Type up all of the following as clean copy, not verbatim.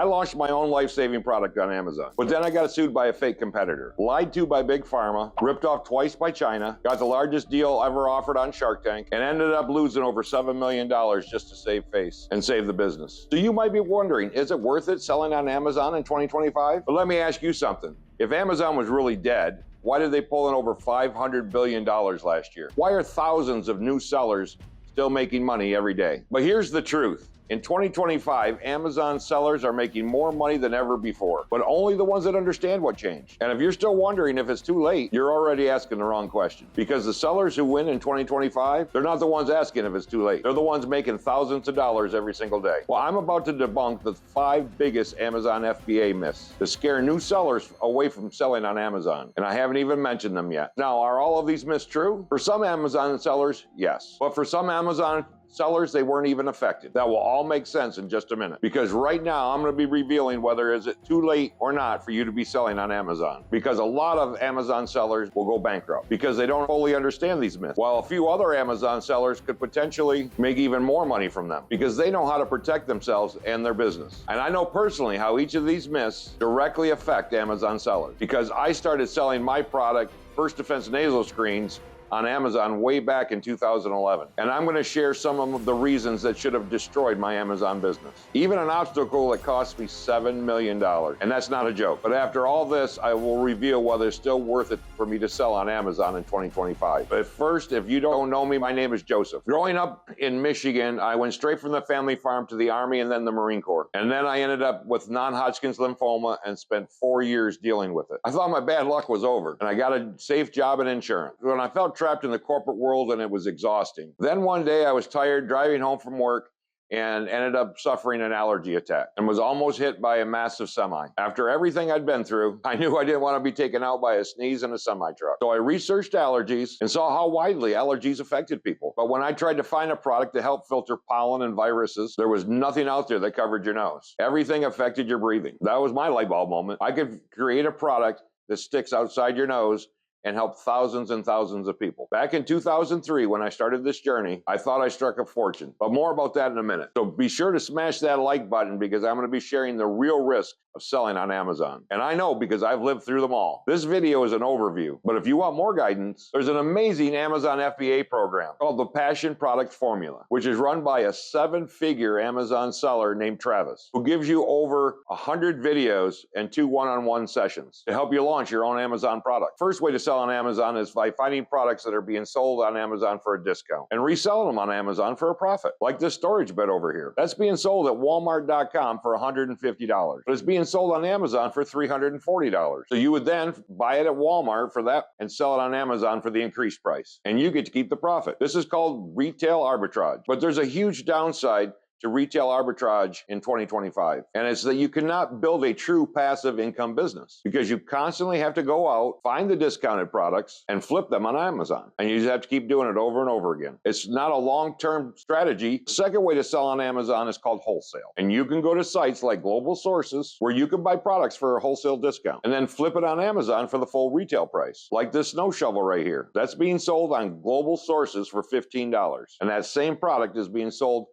I launched my own life-saving product on Amazon, but then I got sued by a fake competitor, lied to by Big Pharma, ripped off twice by China, got the largest deal ever offered on Shark Tank, and ended up losing over $7 million just to save face and save the business. So you might be wondering, is it worth it selling on Amazon in 2025? But let me ask you something. If Amazon was really dead, why did they pull in over $500 billion last year? Why are thousands of new sellers still making money every day? But here's the truth. In 2025, Amazon sellers are making more money than ever before, but only the ones that understand what changed. And if you're still wondering if it's too late, you're already asking the wrong question. Because the sellers who win in 2025, they're not the ones asking if it's too late. They're the ones making thousands of dollars every single day. Well, I'm about to debunk the 5 biggest Amazon FBA myths to scare new sellers away from selling on Amazon. And I haven't even mentioned them yet. Now, are all of these myths true? For some Amazon sellers, yes. But for some Amazon sellers, they weren't even affected. That will all make sense in just a minute. Because right now, I'm gonna be revealing whether is it too late or not for you to be selling on Amazon. Because a lot of Amazon sellers will go bankrupt because they don't fully understand these myths. While a few other Amazon sellers could potentially make even more money from them because they know how to protect themselves and their business. And I know personally how each of these myths directly affect Amazon sellers because I started selling my product, First Defense Nasal Screens, on Amazon way back in 2011. And I'm gonna share some of the reasons that should have destroyed my Amazon business. Even an obstacle that cost me $7 million. And that's not a joke. But after all this, I will reveal whether it's still worth it for me to sell on Amazon in 2025. But first, if you don't know me, my name is Joseph. Growing up in Michigan, I went straight from the family farm to the Army and then the Marine Corps. And then I ended up with non-Hodgkin's lymphoma and spent 4 years dealing with it. I thought my bad luck was over and I got a safe job in insurance. When I felt trapped in the corporate world and it was exhausting. Then one day I was tired driving home from work and ended up suffering an allergy attack and was almost hit by a massive semi. After everything I'd been through, I knew I didn't want to be taken out by a sneeze in a semi-truck. So I researched allergies and saw how widely allergies affected people. But when I tried to find a product to help filter pollen and viruses, there was nothing out there that covered your nose. Everything affected your breathing. That was my light bulb moment. I could create a product that sticks outside your nose and help thousands and thousands of people. Back in 2003, when I started this journey, I thought I struck a fortune, but more about that in a minute. So be sure to smash that like button because I'm gonna be sharing the real risk of selling on Amazon. And I know because I've lived through them all. This video is an overview, but if you want more guidance, there's an amazing Amazon FBA program called the Passion Product Formula, which is run by a 7-figure Amazon seller named Travis, who gives you over 100 videos and 2 one-on-one sessions to help you launch your own Amazon product. First way to sell on Amazon is by finding products that are being sold on Amazon for a discount and reselling them on Amazon for a profit. Like this storage bed over here. That's being sold at Walmart.com for $150, but it's being sold on Amazon for $340. So you would then buy it at Walmart for that and sell it on Amazon for the increased price. And you get to keep the profit. This is called retail arbitrage. But there's a huge downside to retail arbitrage in 2025. And it's that you cannot build a true passive income business because you constantly have to go out, find the discounted products, and flip them on Amazon. And you just have to keep doing it over and over again. It's not a long-term strategy. The second way to sell on Amazon is called wholesale. And you can go to sites like Global Sources where you can buy products for a wholesale discount and then flip it on Amazon for the full retail price. Like this snow shovel right here. That's being sold on Global Sources for $15. And that same product is being sold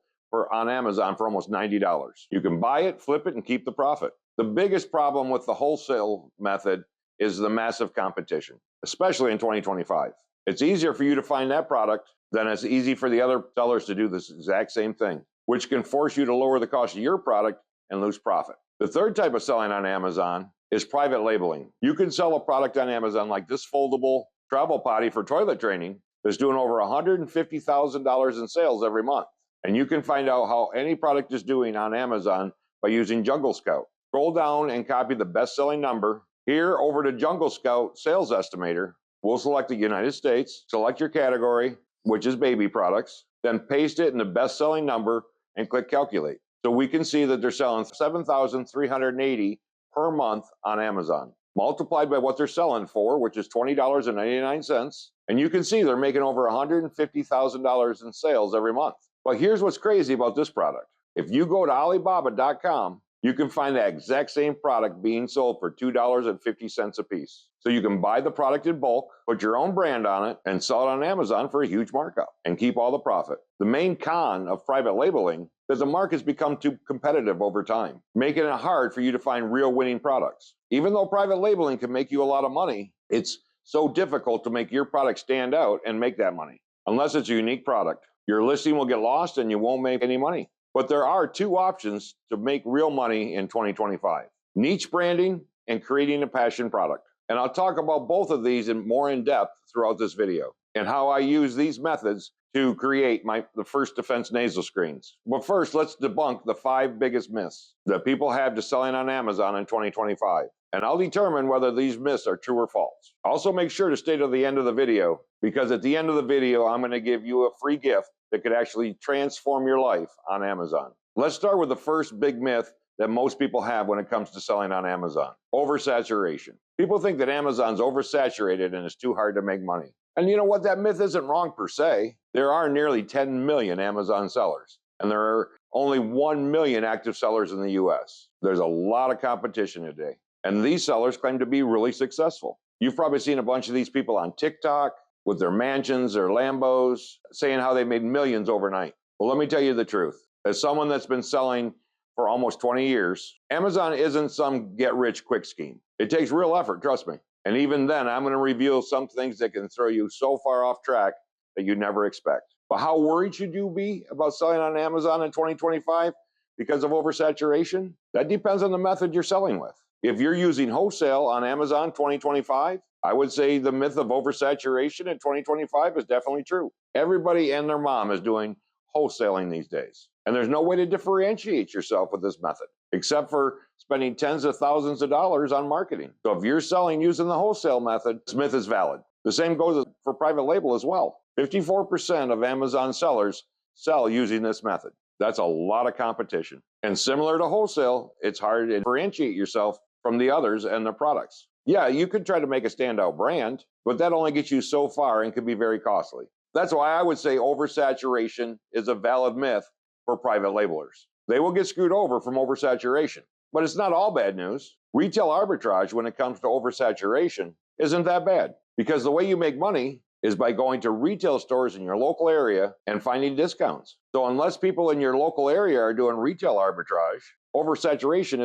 on Amazon for almost $90. You can buy it, flip it, and keep the profit. The biggest problem with the wholesale method is the massive competition, especially in 2025. It's easier for you to find that product than it's easy for the other sellers to do this exact same thing, which can force you to lower the cost of your product and lose profit. The third type of selling on Amazon is private labeling. You can sell a product on Amazon like this foldable travel potty for toilet training that's doing over $150,000 in sales every month. And you can find out how any product is doing on Amazon by using Jungle Scout. Scroll down and copy the best-selling number. Here, over to Jungle Scout Sales Estimator, we'll select the United States, select your category, which is baby products, then paste it in the best-selling number and click Calculate. So we can see that they're selling $7,380 per month on Amazon, multiplied by what they're selling for, which is $20.99. And you can see they're making over $150,000 in sales every month. But here's what's crazy about this product. If you go to Alibaba.com, you can find that exact same product being sold for $2.50 a piece. So you can buy the product in bulk, put your own brand on it, and sell it on Amazon for a huge markup and keep all the profit. The main con of private labeling that the market's become too competitive over time, making it hard for you to find real winning products. Even though private labeling can make you a lot of money, it's so difficult to make your product stand out and make that money. Unless it's a unique product, your listing will get lost and you won't make any money. But there are two options to make real money in 2025: niche branding and creating a passion product. And I'll talk about both of these more in depth throughout this video and how I use these methods to create the First Defense nasal screens. But first, let's debunk the 5 biggest myths that people have to selling on Amazon in 2025. And I'll determine whether these myths are true or false. Also, make sure to stay to the end of the video, because at the end of the video, I'm going to give you a free gift that could actually transform your life on Amazon. Let's start with the first big myth that most people have when it comes to selling on Amazon: oversaturation. People think that Amazon's oversaturated and it's too hard to make money. And you know what? That myth isn't wrong per se. There are nearly 10 million Amazon sellers, and there are only 1 million active sellers in the US. There's a lot of competition today, and these sellers claim to be really successful. You've probably seen a bunch of these people on TikTok with their mansions or Lambos saying how they made millions overnight. Well, let me tell you the truth. As someone that's been selling for almost 20 years, Amazon isn't some get-rich-quick scheme. It takes real effort, trust me. And even then, I'm going to reveal some things that can throw you so far off track that you never expect. But how worried should you be about selling on Amazon in 2025 because of oversaturation? That depends on the method you're selling with. If you're using wholesale on Amazon 2025, I would say the myth of oversaturation in 2025 is definitely true. Everybody and their mom is doing wholesaling these days. And there's no way to differentiate yourself with this method, except for spending tens of thousands of dollars on marketing. So if you're selling using the wholesale method, this myth is valid. The same goes for private label as well. 54% of Amazon sellers sell using this method. That's a lot of competition. And similar to wholesale, it's hard to differentiate yourself from the others and their products. Yeah, you could try to make a standout brand, but that only gets you so far and can be very costly. That's why I would say oversaturation is a valid myth for private labelers. They will get screwed over from oversaturation. But it's not all bad news. Retail arbitrage when it comes to oversaturation isn't that bad, because the way you make money is by going to retail stores in your local area and finding discounts. So unless people in your local area are doing retail arbitrage, oversaturation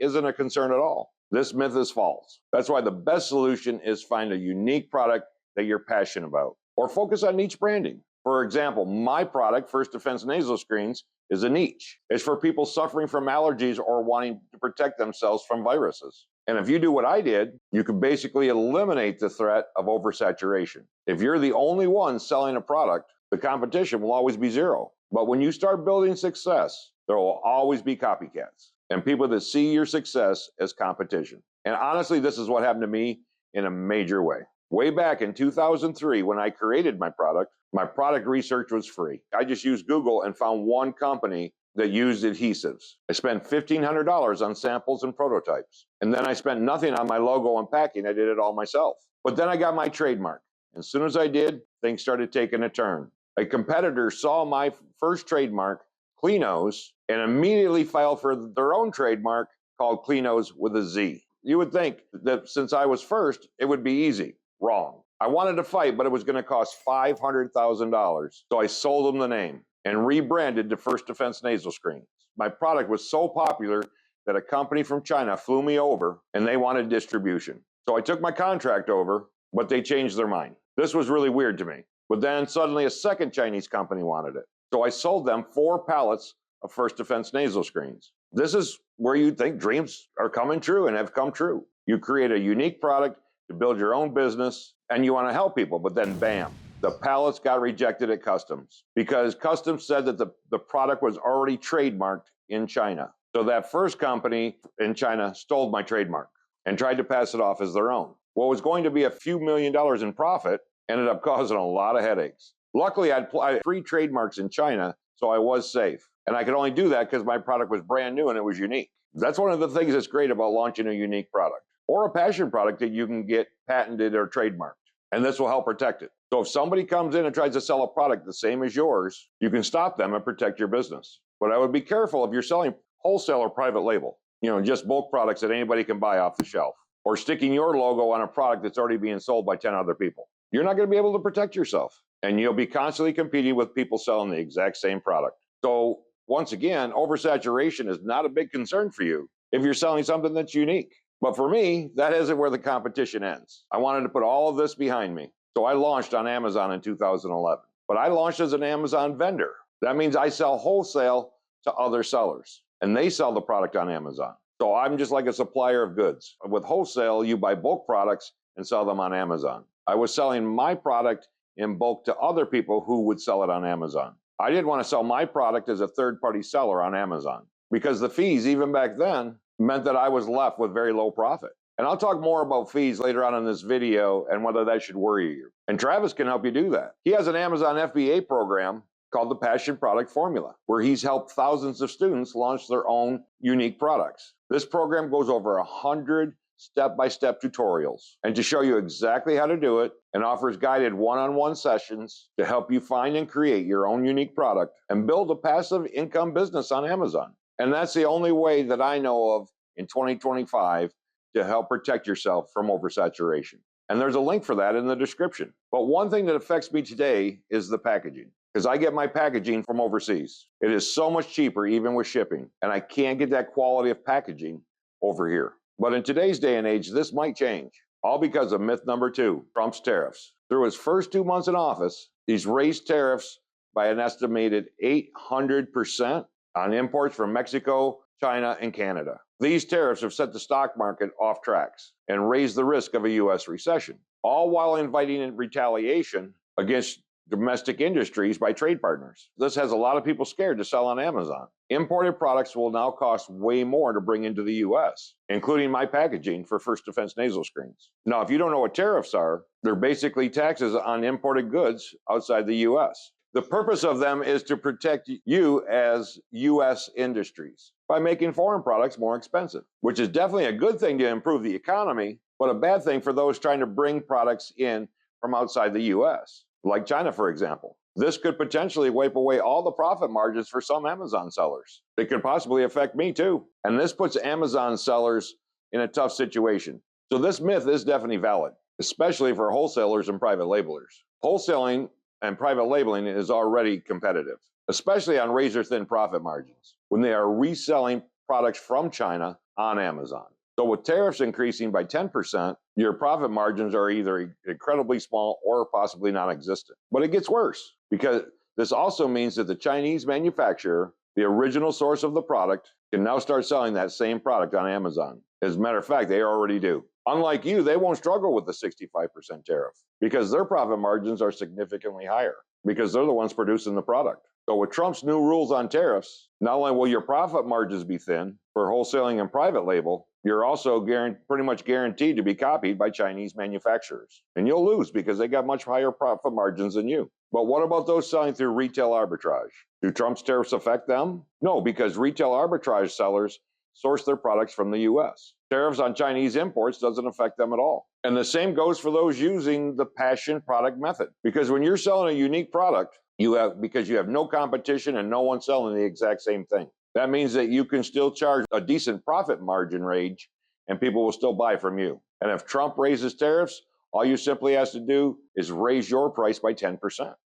isn't a concern at all. This myth is false. That's why the best solution is find a unique product that you're passionate about, or focus on niche branding. For example, my product, First Defense Nasal Screens, is a niche. It's for people suffering from allergies or wanting to protect themselves from viruses. And if you do what I did, you can basically eliminate the threat of oversaturation. If you're the only one selling a product, the competition will always be zero. But when you start building success, there will always be copycats and people that see your success as competition. And honestly, this is what happened to me in a major way. Way back in 2003, when I created my product research was free. I just used Google and found one company that used adhesives. I spent $1,500 on samples and prototypes. And then I spent nothing on my logo and packing. I did it all myself. But then I got my trademark. As soon as I did, things started taking a turn. A competitor saw my first trademark, Klinos, and immediately filed for their own trademark called Klinos with a Z. You would think that since I was first, it would be easy. Wrong. I wanted to fight, but it was going to cost $500,000. So I sold them the name and rebranded to First Defense Nasal Screens. My product was so popular that a company from China flew me over and they wanted distribution. So I took my contract over, but they changed their mind. This was really weird to me. But then suddenly a second Chinese company wanted it. So I sold them 4 pallets of First Defense Nasal Screens. This is where you think dreams are coming true and have come true. You create a unique product to build your own business and you want to help people, but then bam, the pallets got rejected at customs because customs said that the product was already trademarked in China. So that first company in China stole my trademark and tried to pass it off as their own. What was going to be a few $1 million in profit ended up causing a lot of headaches. Luckily, I had 3 trademarks in China, so I was safe. And I could only do that because my product was brand new and it was unique. That's one of the things that's great about launching a unique product or a passion product that you can get patented or trademarked. And this will help protect it. So if somebody comes in and tries to sell a product the same as yours, you can stop them and protect your business. But I would be careful if you're selling wholesale or private label, just bulk products that anybody can buy off the shelf, or sticking your logo on a product that's already being sold by 10 other people. You're not going to be able to protect yourself, and you'll be constantly competing with people selling the exact same product. So once again, oversaturation is not a big concern for you if you're selling something that's unique. But for me, that isn't where the competition ends. I wanted to put all of this behind me. So I launched on Amazon in 2011. But I launched as an Amazon vendor. That means I sell wholesale to other sellers, and they sell the product on Amazon. So I'm just like a supplier of goods. With wholesale, you buy bulk products and sell them on Amazon. I was selling my product in bulk to other people who would sell it on Amazon. I didn't want to sell my product as a third-party seller on Amazon because the fees, even back then, meant that I was left with very low profit. And I'll talk more about fees later on in this video and whether that should worry you. And Travis can help you do that. He has an Amazon FBA program called the Passion Product Formula, where he's helped thousands of students launch their own unique products. This program goes over 100 step-by-step tutorials and to show you exactly how to do it, and offers guided one-on-one sessions to help you find and create your own unique product and build a passive income business on Amazon. And that's the only way that I know of in 2025 to help protect yourself from oversaturation. And there's a link for that in the description. But one thing that affects me today is the packaging, because I get my packaging from overseas. It is so much cheaper, even with shipping, and I can't get that quality of packaging over here. But in today's day and age, this might change, all because of myth number 2, Trump's tariffs. Through his first 2 months in office, he's raised tariffs by an estimated 800% on imports from Mexico, China, and Canada. These tariffs have set the stock market off tracks and raised the risk of a U.S. recession, all while inviting in retaliation against domestic industries by trade partners. This has a lot of people scared to sell on Amazon. Imported products will now cost way more to bring into the U.S., including my packaging for First Defense nasal screens. Now, if you don't know what tariffs are, they're basically taxes on imported goods outside the U.S. The purpose of them is to protect you as U.S. industries by making foreign products more expensive, which is definitely a good thing to improve the economy, but a bad thing for those trying to bring products in from outside the U.S., like China, for example. This could potentially wipe away all the profit margins for some Amazon sellers. It could possibly affect me too. And this puts Amazon sellers in a tough situation. So this myth is definitely valid, especially for wholesalers and private labelers. Wholesaling and private labeling is already competitive, especially on razor-thin profit margins when they are reselling products from China on Amazon. So with tariffs increasing by 10%, your profit margins are either incredibly small or possibly non-existent. But it gets worse because this also means that the Chinese manufacturer, the original source of the product, can now start selling that same product on Amazon. As a matter of fact, they already do. Unlike you, they won't struggle with the 65% tariff because their profit margins are significantly higher because they're the ones producing the product. So with Trump's new rules on tariffs, not only will your profit margins be thin for wholesaling and private label, you're also pretty much guaranteed to be copied by Chinese manufacturers. And you'll lose because they got much higher profit margins than you. But what about those selling through retail arbitrage? Do Trump's tariffs affect them? No, because retail arbitrage sellers source their products from the U.S. Tariffs on Chinese imports doesn't affect them at all. And the same goes for those using the passion product method. Because when you're selling a unique product, because you have no competition and no one selling the exact same thing. That means that you can still charge a decent profit margin range and people will still buy from you. And if Trump raises tariffs, all you simply has to do is raise your price by 10%.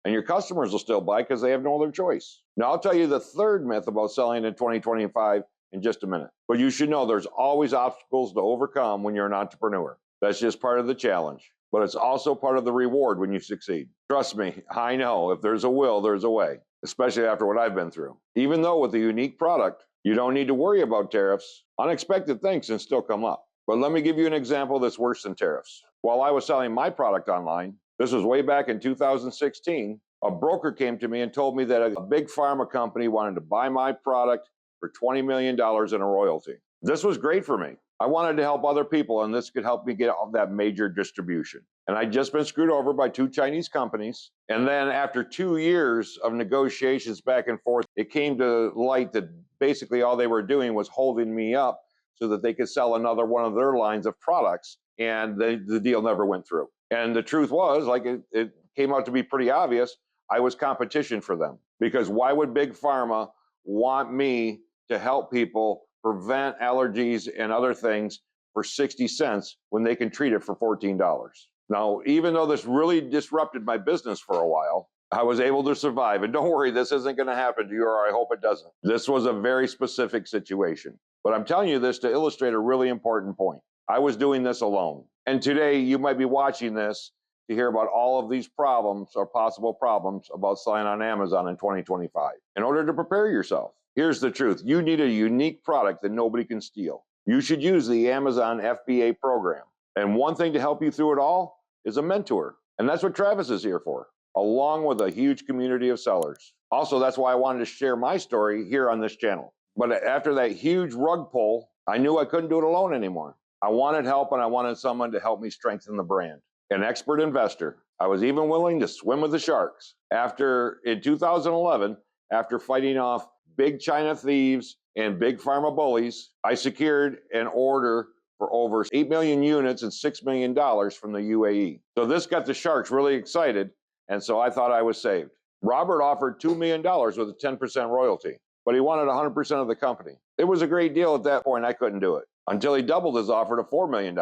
And your customers will still buy because they have no other choice. Now, I'll tell you the third myth about selling in 2025 in just a minute. But you should know there's always obstacles to overcome when you're an entrepreneur. That's just part of the challenge. But it's also part of the reward when you succeed. Trust me, I know if there's a will, there's a way, especially after what I've been through. Even though with a unique product, you don't need to worry about tariffs. Unexpected things can still come up. But let me give you an example that's worse than tariffs. While I was selling my product online, this was way back in 2016, a broker came to me and told me that a big pharma company wanted to buy my product for $20 million in a royalty. This was great for me. I wanted to help other people, and this could help me get that major distribution. And I'd just been screwed over by 2 Chinese companies. And then after 2 years of negotiations back and forth, it came to light that basically all they were doing was holding me up so that they could sell another one of their lines of products. And the deal never went through. And the truth was, like it came out to be pretty obvious, I was competition for them. Because why would Big Pharma want me to help people prevent allergies and other things for 60 cents when they can treat it for $14? Now, even though this really disrupted my business for a while, I was able to survive. And don't worry, this isn't going to happen to you, or I hope it doesn't. This was a very specific situation. But I'm telling you this to illustrate a really important point. I was doing this alone. And today you might be watching this to hear about all of these problems or possible problems about selling on Amazon in 2025. In order to prepare yourself, here's the truth. You need a unique product that nobody can steal. You should use the Amazon FBA program. And one thing to help you through it all is a mentor. And that's what Travis is here for, along with a huge community of sellers. Also, that's why I wanted to share my story here on this channel. But after that huge rug pull, I knew I couldn't do it alone anymore. I wanted help, and I wanted someone to help me strengthen the brand. An expert investor. I was even willing to swim with the sharks. In 2011, after fighting off big China thieves and big pharma bullies, I secured an order for over 8 million units and $6 million from the UAE. So this got the sharks really excited, and so I thought I was saved. Robert offered $2 million with a 10% royalty, but he wanted 100% of the company. It was a great deal at that point. I couldn't do it until he doubled his offer to $4 million.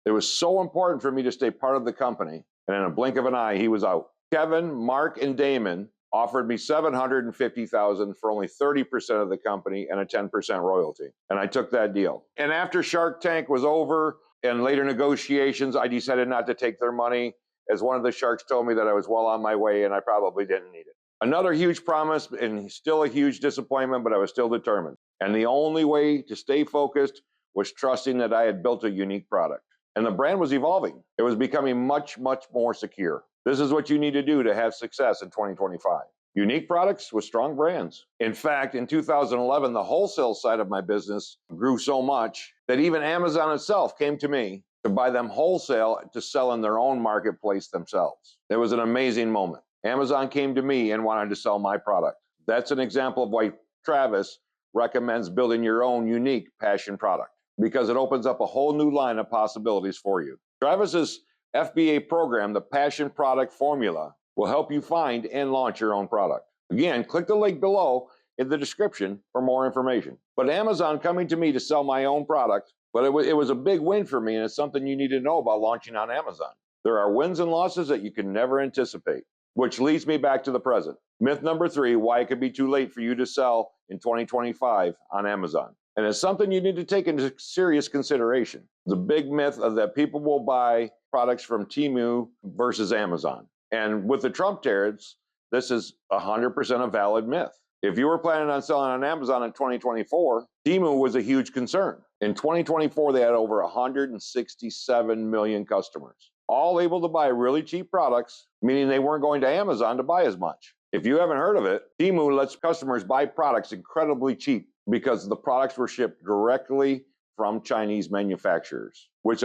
It was so important for me to stay part of the company, and in a blink of an eye, he was out. Kevin, Mark, and Damon offered me $750,000 for only 30% of the company and a 10% royalty, and I took that deal. And after Shark Tank was over and later negotiations, I decided not to take their money, as one of the sharks told me that I was well on my way and I probably didn't need it. Another huge promise and still a huge disappointment, but I was still determined. And the only way to stay focused was trusting that I had built a unique product. And the brand was evolving. It was becoming much, much more secure. This is what you need to do to have success in 2025. Unique products with strong brands. In fact, in 2011, the wholesale side of my business grew so much that even Amazon itself came to me to buy them wholesale to sell in their own marketplace themselves. It was an amazing moment. Amazon came to me and wanted to sell my product. That's an example of why Travis recommends building your own unique passion product, because it opens up a whole new line of possibilities for you. Travis's FBA program, the Passion Product Formula, will help you find and launch your own product. Again, click the link below in the description for more information. But Amazon coming to me to sell my own product, but it was a big win for me, and it's something you need to know about launching on Amazon. There are wins and losses that you can never anticipate, which leads me back to the present. Myth number 3, why it could be too late for you to sell in 2025 on Amazon. And it's something you need to take into serious consideration. The big myth of that people will buy products from Temu versus Amazon. And with the Trump tariffs, this is 100% a valid myth. If you were planning on selling on Amazon in 2024, Temu was a huge concern. In 2024, they had over 167 million customers, all able to buy really cheap products, meaning they weren't going to Amazon to buy as much. If you haven't heard of it, Temu lets customers buy products incredibly cheap because the products were shipped directly from Chinese manufacturers, which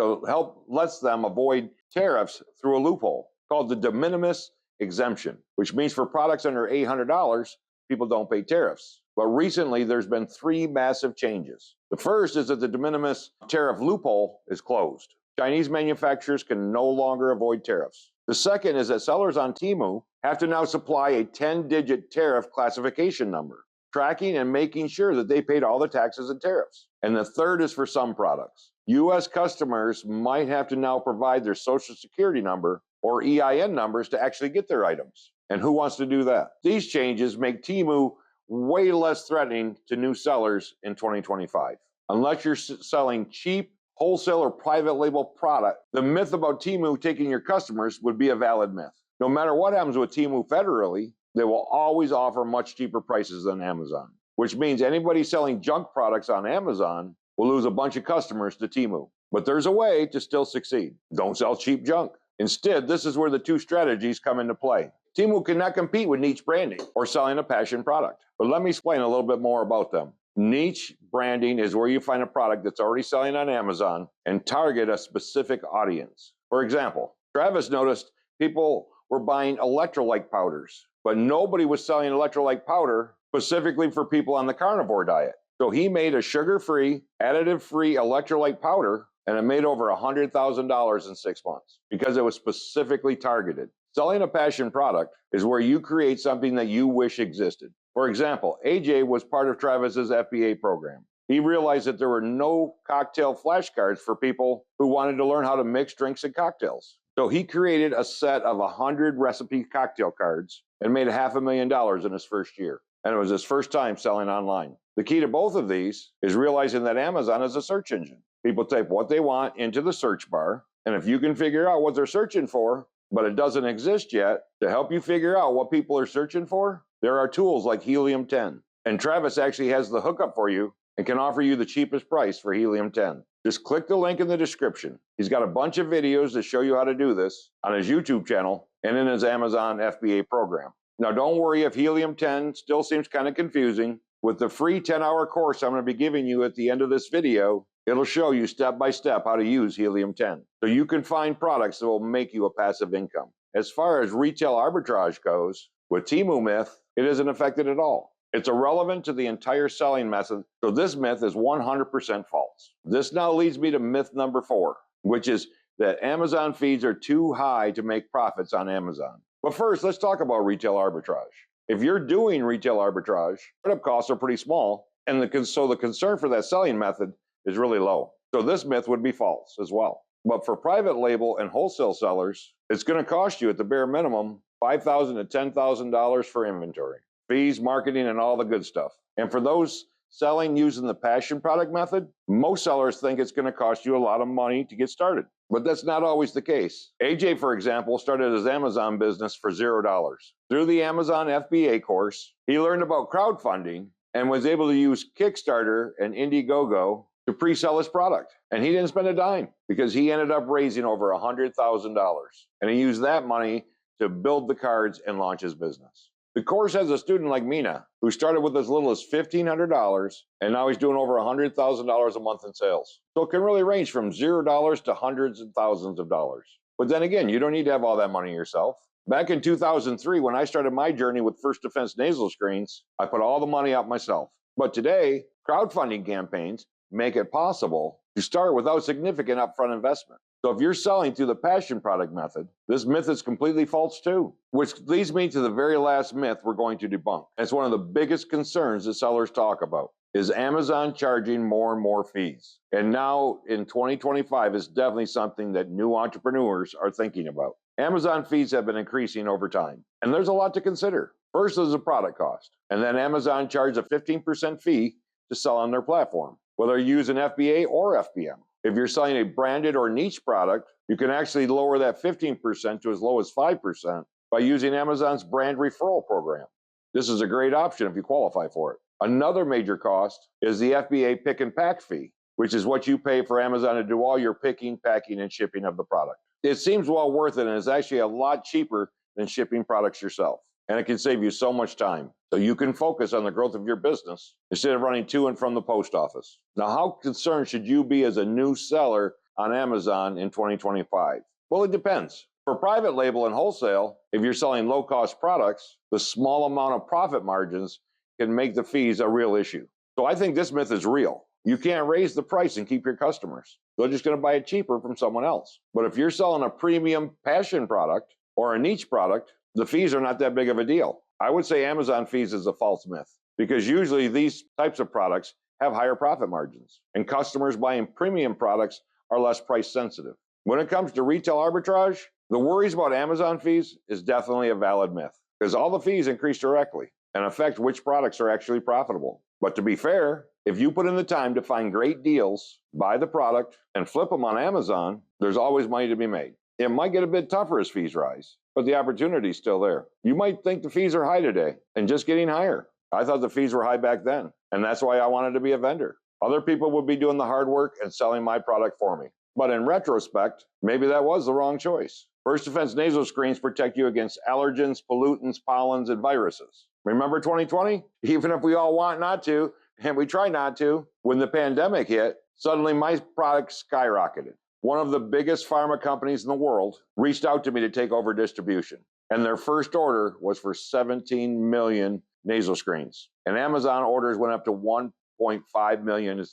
lets them avoid tariffs through a loophole called the de minimis exemption, which means for products under $800, people don't pay tariffs. But recently, there's been 3 massive changes. The first is that the de minimis tariff loophole is closed. Chinese manufacturers can no longer avoid tariffs. The second is that sellers on Temu have to now supply a 10-digit tariff classification number, tracking and making sure that they paid all the taxes and tariffs. And the third is for some products. U.S. customers might have to now provide their Social Security number or EIN numbers to actually get their items. And who wants to do that? These changes make Temu way less threatening to new sellers in 2025. Unless you're selling cheap, wholesale, or private label product, the myth about Temu taking your customers would be a valid myth. No matter what happens with Temu federally, they will always offer much cheaper prices than Amazon, which means anybody selling junk products on Amazon will lose a bunch of customers to Temu. But there's a way to still succeed. Don't sell cheap junk. Instead, this is where the 2 strategies come into play. Temu cannot compete with niche branding or selling a passion product. But let me explain a little bit more about them. Niche branding is where you find a product that's already selling on Amazon and target a specific audience. For example, Travis noticed people were buying electrolyte powders, but nobody was selling electrolyte powder specifically for people on the carnivore diet. So he made a sugar-free, additive-free electrolyte powder, and it made over $100,000 in 6 months because it was specifically targeted. Selling a passion product is where you create something that you wish existed. For example, AJ was part of Travis's FBA program. He realized that there were no cocktail flashcards for people who wanted to learn how to mix drinks and cocktails. So he created a set of 100 recipe cocktail cards and made $500,000 in his first year. And it was his first time selling online. The key to both of these is realizing that Amazon is a search engine. People type what they want into the search bar, and if you can figure out what they're searching for, but it doesn't exist yet, to help you figure out what people are searching for, there are tools like Helium 10. And Travis actually has the hookup for you and can offer you the cheapest price for Helium 10. Just click the link in the description. He's got a bunch of videos to show you how to do this on his YouTube channel and in his Amazon FBA program. Now, don't worry if Helium 10 still seems kind of confusing. With the free 10-hour course I'm going to be giving you at the end of this video, it'll show you step by step how to use Helium 10 so you can find products that will make you a passive income. As far as retail arbitrage goes, with Temu myth, it isn't affected at all. It's irrelevant to the entire selling method, so this myth is 100% false. This now leads me to myth number 4, which is that Amazon fees are too high to make profits on Amazon. But first, let's talk about retail arbitrage. If you're doing retail arbitrage, startup costs are pretty small, and so the concern for that selling method is really low. So this myth would be false as well. But for private label and wholesale sellers, it's going to cost you at the bare minimum $5,000 to $10,000 for inventory, fees, marketing, and all the good stuff. And for those selling using the passion product method, most sellers think it's going to cost you a lot of money to get started. But that's not always the case. AJ, for example, started his Amazon business for $0. Through the Amazon FBA course, he learned about crowdfunding and was able to use Kickstarter and Indiegogo to pre-sell his product. And he didn't spend a dime because he ended up raising over $100,000. And he used that money to build the cards and launch his business. The course has a student like Mina who started with as little as $1,500, and now he's doing over $100,000 a month in sales. So it can really range from $0 to hundreds and thousands of dollars. But then again, you don't need to have all that money yourself. Back in 2003, when I started my journey with First Defense nasal screens, I put all the money out myself. But today, crowdfunding campaigns make it possible to start without significant upfront investment. So if you're selling through the passion product method, this myth is completely false too, which leads me to the very last myth we're going to debunk. It's one of the biggest concerns that sellers talk about. Is Amazon charging more and more fees? And now in 2025 is definitely something that new entrepreneurs are thinking about. Amazon fees have been increasing over time, and there's a lot to consider. First is the product cost, and then Amazon charges a 15% fee to sell on their platform, whether you use an FBA or FBM. If you're selling a branded or niche product, you can actually lower that 15% to as low as 5% by using Amazon's brand referral program. This is a great option if you qualify for it. Another major cost is the FBA pick and pack fee, which is what you pay for Amazon to do all your picking, packing, and shipping of the product. It seems well worth it, and it's actually a lot cheaper than shipping products yourself. And it can save you so much time, so you can focus on the growth of your business instead of running to and from the post office. Now, how concerned should you be as a new seller on Amazon in 2025? Well, it depends. For private label and wholesale, if you're selling low-cost products, the small amount of profit margins can make the fees a real issue. So I think this myth is real. You can't raise the price and keep your customers. They're just going to buy it cheaper from someone else. But if you're selling a premium passion product or a niche product, the fees are not that big of a deal. I would say Amazon fees is a false myth because usually these types of products have higher profit margins, and customers buying premium products are less price sensitive. When it comes to retail arbitrage, the worries about Amazon fees is definitely a valid myth because all the fees increase directly and affect which products are actually profitable. But to be fair, if you put in the time to find great deals, buy the product, and flip them on Amazon, there's always money to be made. It might get a bit tougher as fees rise, but the opportunity is still there. You might think the fees are high today and just getting higher. I thought the fees were high back then, and that's why I wanted to be a vendor. Other people would be doing the hard work and selling my product for me. But in retrospect, maybe that was the wrong choice. First Defense nasal screens protect you against allergens, pollutants, pollens, and viruses. Remember 2020? Even if we all want not to, and we try not to, when the pandemic hit, suddenly my product skyrocketed. One of the biggest pharma companies in the world reached out to me to take over distribution, and their first order was for 17 million nasal screens. And Amazon orders went up to $1.5 million.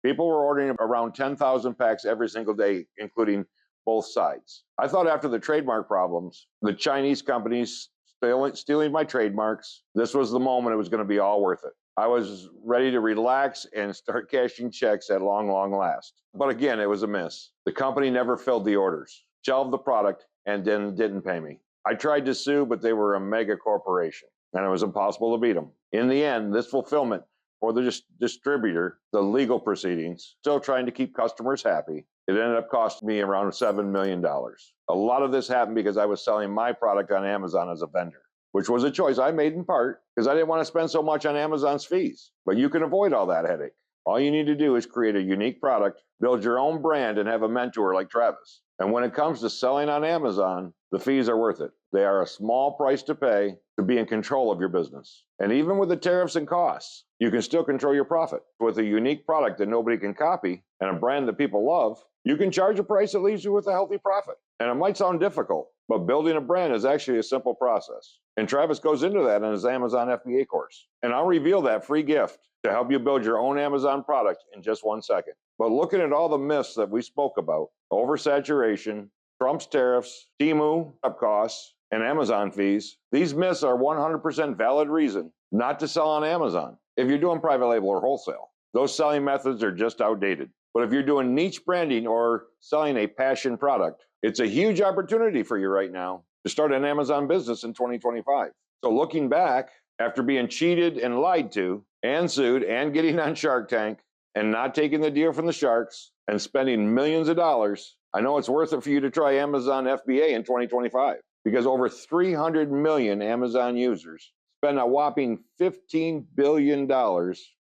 People were ordering around 10,000 packs every single day, including both sides. I thought after the trademark problems, the Chinese companies stealing my trademarks, this was the moment it was going to be all worth it. I was ready to relax and start cashing checks at long last. But again, it was a miss. The company never filled the orders. shelved the product, and then didn't pay me. I tried to sue, but they were a mega corporation, and it was impossible to beat them. In the end, this fulfillment for the distributor, the legal proceedings, still trying to keep customers happy, it ended up costing me around $7 million. A lot of this happened because I was selling my product on Amazon as a vendor, which was a choice I made in part because I didn't want to spend so much on Amazon's fees. But you can avoid all that headache. All you need to do is create a unique product, build your own brand, and have a mentor like Travis. And when it comes to selling on Amazon, the fees are worth it. They are a small price to pay to be in control of your business. And even with the tariffs and costs, you can still control your profit. With a unique product that nobody can copy and a brand that people love, you can charge a price that leaves you with a healthy profit. And it might sound difficult, but building a brand is actually a simple process. And Travis goes into that in his Amazon FBA course. And I'll reveal that free gift to help you build your own Amazon product in just 1 second. But looking at all the myths that we spoke about, oversaturation, Trump's tariffs, Temu up costs, and Amazon fees, these myths are 100% valid reason not to sell on Amazon if you're doing private label or wholesale. Those selling methods are just outdated. But if you're doing niche branding or selling a passion product, it's a huge opportunity for you right now to start an Amazon business in 2025. So looking back, after being cheated and lied to and sued and getting on Shark Tank and not taking the deal from the sharks and spending millions of dollars, I know it's worth it for you to try Amazon FBA in 2025 because over 300 million Amazon users spend a whopping $15 billion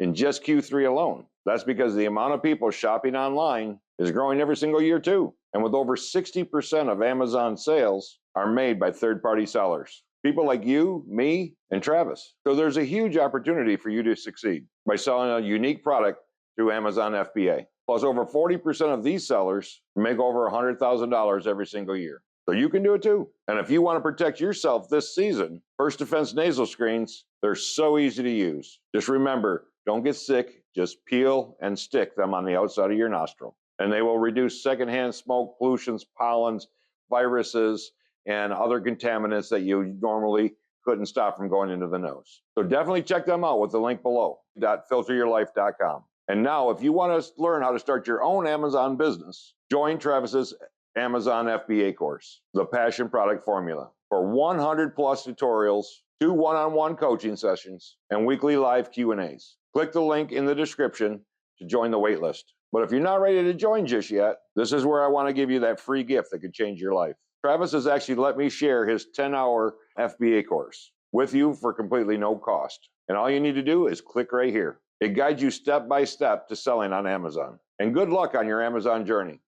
in just Q3 alone. That's because the amount of people shopping online is growing every single year too. And with over 60% of Amazon sales are made by third-party sellers. People like you, me, and Travis. So there's a huge opportunity for you to succeed by selling a unique product through Amazon FBA. Plus, over 40% of these sellers make over $100,000 every single year. So you can do it too. And if you want to protect yourself this season, First Defense nasal screens, they're so easy to use. Just remember, don't get sick, just peel and stick them on the outside of your nostril. And they will reduce secondhand smoke, pollutants, pollens, viruses, and other contaminants that you normally couldn't stop from going into the nose. So definitely check them out with the link below, .filteryourlife.com. And now, if you want to learn how to start your own Amazon business, join Travis's Amazon FBA course, The Passion Product Formula, for 100 plus tutorials, 2 one-on-one coaching sessions, and weekly live Q&As. Click the link in the description to join the waitlist. But if you're not ready to join just yet, this is where I want to give you that free gift that could change your life. Travis has actually let me share his 10-hour FBA course with you for completely no cost. And all you need to do is click right here. It guides you step by step to selling on Amazon. And good luck on your Amazon journey.